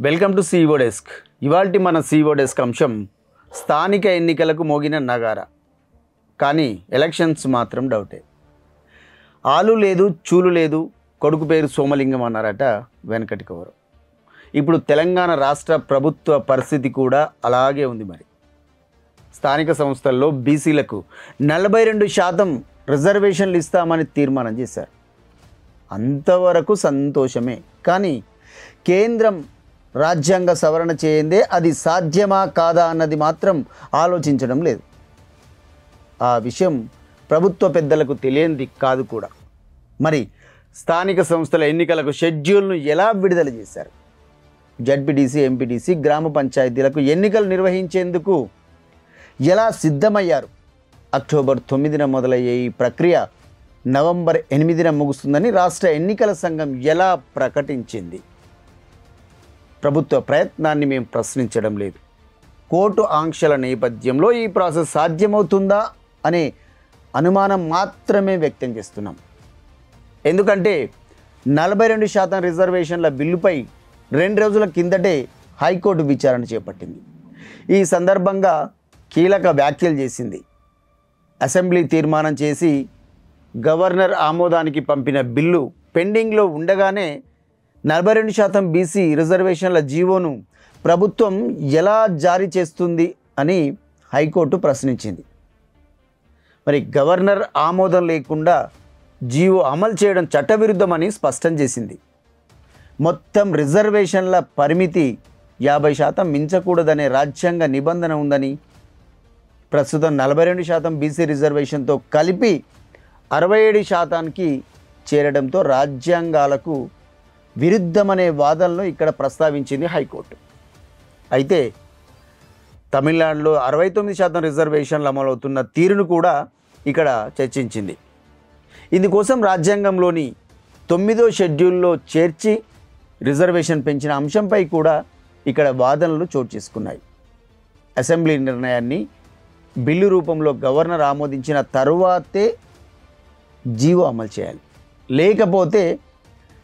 Welcome to CEO desk. ఇవాల్టి మన CEO desk అంశం స్థానిక ఎన్నికలకు మోగిన నగారా. కానీ ఎలక్షన్స్ మాత్రం డౌటే. ఆలు లేదు చూలు లేదు, కొడుకు పేరు సోమలింగం అన్నారట వెనకటి కవరు. ఇప్పుడు తెలంగాణ రాష్ట్ర ప్రభుత్వ పరిస్థితి కూడా అలాగే ఉంది. మరి స్థానిక సంస్థల్లో బీసీలకు 42% రిజర్వేషన్లు ఇస్తామని తీర్మానం చేశారు. అంతవరకు సంతోషమే. కానీ కేంద్రం రాజ్యాంగ సవరణ చేయందే అది సాధ్యమా కాదా అన్నది మాత్రం ఆలోచించడం లేదు. ఆ విషయం ప్రభుత్వ పెద్దలకు తెలియంది కాదు కూడా. మరి స్థానిక సంస్థల ఎన్నికలకు షెడ్యూల్ను ఎలా విడుదల చేశారు? జడ్పీటీసీ, ఎంపీటీసీ, గ్రామ పంచాయతీలకు ఎన్నికలు నిర్వహించేందుకు ఎలా సిద్ధమయ్యారు? అక్టోబర్ 9న మొదలయ్యే ఈ ప్రక్రియ నవంబర్ 8న ముగుస్తుందని రాష్ట్ర ఎన్నికల సంఘం ఎలా ప్రకటించింది? ప్రభుత్వ ప్రయత్నాన్ని మేము ప్రశ్నించడం లేదు. కోర్టు ఆంక్షల నేపథ్యంలో ఈ ప్రాసెస్ సాధ్యమవుతుందా అనే అనుమానం మాత్రమే వ్యక్తం చేస్తున్నాం. ఎందుకంటే 42% రిజర్వేషన్ల బిల్లుపై 2 రోజుల కిందటే హైకోర్టు విచారణ చేపట్టింది. ఈ సందర్భంగా కీలక వ్యాఖ్యలు చేసింది. అసెంబ్లీ తీర్మానం చేసి గవర్నర్ ఆమోదానికి పంపిన బిల్లు పెండింగ్లో ఉండగానే 42% బీసీ రిజర్వేషన్ల జీవోను ప్రభుత్వం ఎలా జారీ చేస్తుంది అని హైకోర్టు ప్రశ్నించింది. మరి గవర్నర్ ఆమోదం లేకుండా జీవో అమలు చేయడం చట్టవిరుద్ధమని స్పష్టం చేసింది. మొత్తం రిజర్వేషన్ల పరిమితి 50% మించకూడదనే రాజ్యాంగ నిబంధన ఉందని, ప్రస్తుతం 42% బీసీ రిజర్వేషన్తో కలిపి 67%కి చేరడంతో రాజ్యాంగాలకు విరుద్ధమనే వాదనలు ఇక్కడ ప్రస్తావించింది హైకోర్టు. అయితే తమిళనాడులో 69% రిజర్వేషన్లు అమలవుతున్న తీరును కూడా ఇక్కడ చర్చించింది. ఇందుకోసం రాజ్యాంగంలోని 9వ షెడ్యూల్లో చేర్చి రిజర్వేషన్ పెంచిన అంశంపై కూడా ఇక్కడ వాదనలు చోటు చేసుకున్నాయి. అసెంబ్లీ నిర్ణయాన్ని బిల్లు రూపంలో గవర్నర్ ఆమోదించిన తరువాతే జీవో అమలు చేయాలి. లేకపోతే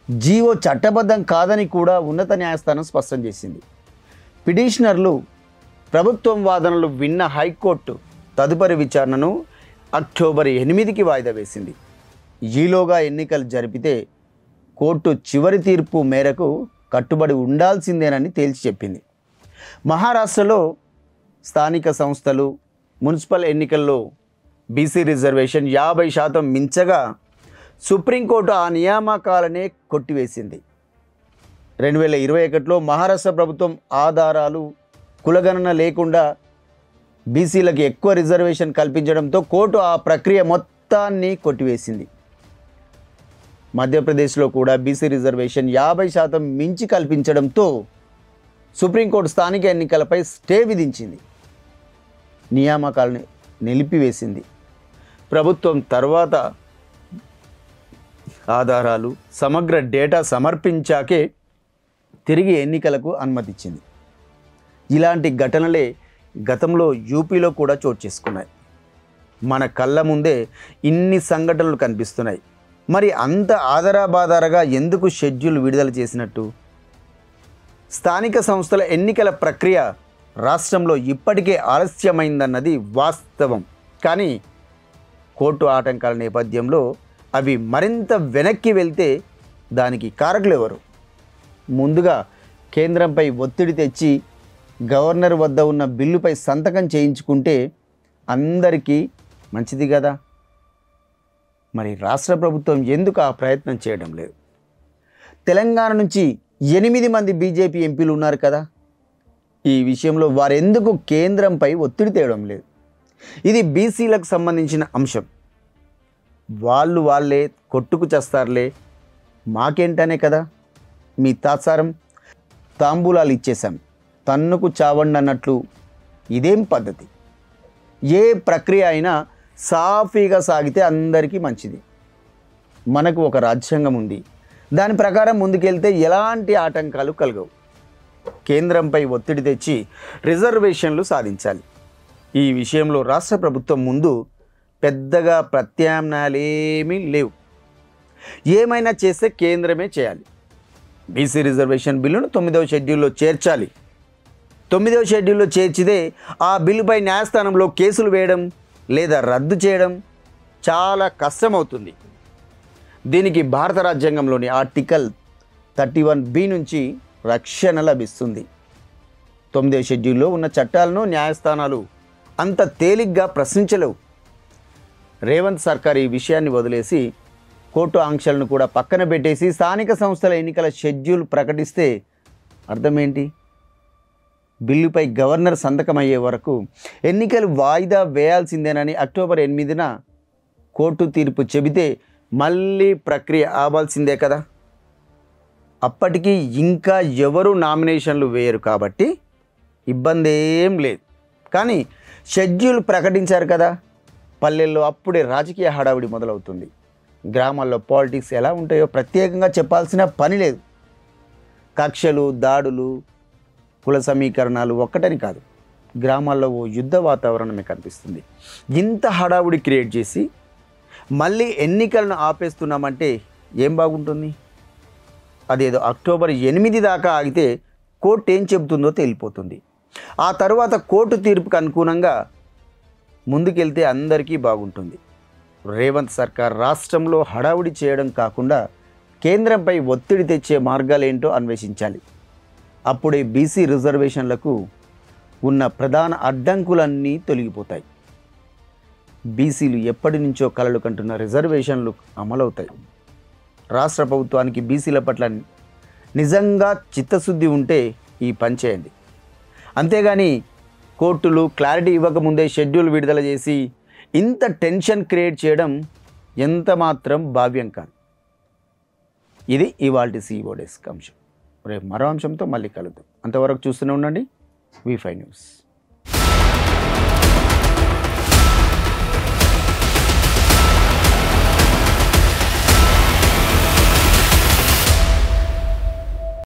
జీవో చట్టబద్ధం కాదని కూడా ఉన్నత న్యాయస్థానం స్పష్టం చేసింది. పిటిషనర్లు ప్రభుత్వం వాదనలు విన్న హైకోర్టు తదుపరి విచారణను అక్టోబర్ 8కి వాయిదా వేసింది. ఈలోగా ఎన్నికలు జరిపితే కోర్టు చివరి తీర్పు మేరకు కట్టుబడి ఉండాల్సిందేనని తేల్చి చెప్పింది. మహారాష్ట్రలో స్థానిక సంస్థలు, మున్సిపల్ ఎన్నికల్లో బీసీ రిజర్వేషన్ 50% మించగా సుప్రీంకోర్టు ఆ నియామకాలనే కొట్టివేసింది. 2021లో మహారాష్ట్ర ప్రభుత్వం ఆధారాలు, కులగణన లేకుండా బీసీలకు ఎక్కువ రిజర్వేషన్ కల్పించడంతో కోర్టు ఆ ప్రక్రియ మొత్తాన్ని కొట్టివేసింది. మధ్యప్రదేశ్లో కూడా బీసీ రిజర్వేషన్ 50% మించి కల్పించడంతో సుప్రీంకోర్టు స్థానిక ఎన్నికలపై స్టే విధించింది. నియామకాలను నిలిపివేసింది. ప్రభుత్వం తర్వాత ఆధారాలు, సమగ్ర డేటా సమర్పించాకే తిరిగి ఎన్నికలకు అనుమతిచ్చింది. ఇలాంటి ఘటనలే గతంలో యూపీలో కూడా చోటు చేసుకున్నాయి. మన కళ్ళ ముందే ఇన్ని సంఘటనలు కనిపిస్తున్నాయి. మరి అంత ఆధారబాధారగా ఎందుకు షెడ్యూల్ విడుదల చేసినట్టు? స్థానిక సంస్థల ఎన్నికల ప్రక్రియ రాష్ట్రంలో ఇప్పటికే ఆలస్యమైందన్నది వాస్తవం. కానీ కోర్టు ఆటంకాల నేపథ్యంలో అవి మరింత వెనక్కి వెళ్తే దానికి కారకులు ఎవరు? ముందుగా కేంద్రంపై ఒత్తిడి తెచ్చి గవర్నర్ వద్ద ఉన్న బిల్లుపై సంతకం చేయించుకుంటే అందరికీ మంచిది కదా. మరి రాష్ట్ర ప్రభుత్వం ఎందుకు ఆ ప్రయత్నం చేయడం లేదు? తెలంగాణ నుంచి 8 మంది బీజేపీ ఎంపీలు ఉన్నారు కదా. ఈ విషయంలో వారెందుకు కేంద్రంపై ఒత్తిడి తేవడం లేదు? ఇది బీసీలకు సంబంధించిన అంశం. వాళ్ళే కొట్టుకు చేస్తారులే, మాకేంటనే కదా మీ తాత్సారం. తాంబూలాలు ఇచ్చేశాం, తన్నుకు చావండి అన్నట్లు ఇదేం పద్ధతి? ఏ ప్రక్రియ అయినా సాఫీగా సాగితే అందరికీ మంచిది. మనకు ఒక రాజ్యాంగం ఉంది, దాని ప్రకారం ముందుకెళ్తే ఎలాంటి ఆటంకాలు కలగవు. కేంద్రంపై ఒత్తిడి తెచ్చి రిజర్వేషన్లు సాధించాలి. ఈ విషయంలో రాష్ట్ర ప్రభుత్వం ముందు పెద్దగా ప్రత్యామ్నాయాలేమీ లేవు. ఏమైనా చేస్తే కేంద్రమే చేయాలి. బీసీ రిజర్వేషన్ బిల్లును 9వ షెడ్యూల్లో చేర్చాలి. 9వ షెడ్యూల్లో చేర్చితే ఆ బిల్లుపై న్యాయస్థానంలో కేసులు వేయడం లేదా రద్దు చేయడం చాలా కష్టమవుతుంది. దీనికి భారత రాజ్యాంగంలోని ఆర్టికల్ 31B నుంచి రక్షణ లభిస్తుంది. 9వ షెడ్యూల్లో ఉన్న చట్టాలను న్యాయస్థానాలు అంత తేలిగ్గా ప్రశ్నించలేవు. రేవంత్ సర్కార్ ఈ విషయాన్ని వదిలేసి కోర్టు ఆంక్షలను కూడా పక్కన పెట్టేసి స్థానిక సంస్థల ఎన్నికల షెడ్యూల్ ప్రకటిస్తే అర్థమేంటి? బిల్లుపై గవర్నర్ సంతకం అయ్యే వరకు ఎన్నికలు వాయిదా వేయాల్సిందేనని అక్టోబర్ 8న కోర్టు తీర్పు చెబితే మళ్ళీ ప్రక్రియ ఆవాల్సిందే కదా. అప్పటికి ఇంకా ఎవరు నామినేషన్లు వేయరు కాబట్టి ఇబ్బంది ఏం లేదు. కానీ షెడ్యూల్ ప్రకటించారు కదా, పల్లెల్లో అప్పుడే రాజకీయ హడావిడి మొదలవుతుంది. గ్రామాల్లో పాలిటిక్స్ ఎలా ఉంటాయో ప్రత్యేకంగా చెప్పాల్సిన పని లేదు. కక్షలు, దాడులు, కుల సమీకరణాలు ఒక్కటని కాదు, గ్రామాల్లో ఓ యుద్ధ వాతావరణమే కనిపిస్తుంది. ఇంత హడావుడి క్రియేట్ చేసి మళ్ళీ ఎన్నికలను ఆపేస్తున్నామంటే ఏం బాగుంటుంది? అదేదో అక్టోబర్ 8 దాకా ఆగితే కోర్టు ఏం చెబుతుందో తేలిపోతుంది. ఆ తర్వాత కోర్టు తీర్పుకు అనుగుణంగా ముందుకెళ్తే అందరికీ బాగుంటుంది. రేవంత్ సర్కార్ రాష్ట్రంలో హడావుడి చేయడం కాకుండా కేంద్రంపై ఒత్తిడి తెచ్చే మార్గాలేంటో అన్వేషించాలి. అప్పుడే బీసీ రిజర్వేషన్లకు ఉన్న ప్రధాన అడ్డంకులన్నీ తొలగిపోతాయి. బీసీలు ఎప్పటి నుంచో కలలు కంటున్న రిజర్వేషన్లు అమలవుతాయి. రాష్ట్ర ప్రభుత్వానికి బీసీల పట్ల నిజంగా చిత్తశుద్ధి ఉంటే ఈ పని చేయండి. అంతేగాని కోర్టులు క్లారిటీ ఇవ్వకముందే షెడ్యూల్ విడుదల చేసి ఇంత టెన్షన్ క్రియేట్ చేయడం ఎంత మాత్రం భావ్యం కాదు. ఇది ఇవాల్టి CEO డెస్క్ అంశం. రేపు మరో అంశంతో మళ్ళీ కలుద్దాం. అంతవరకు చూస్తూనే ఉండండి V5 న్యూస్.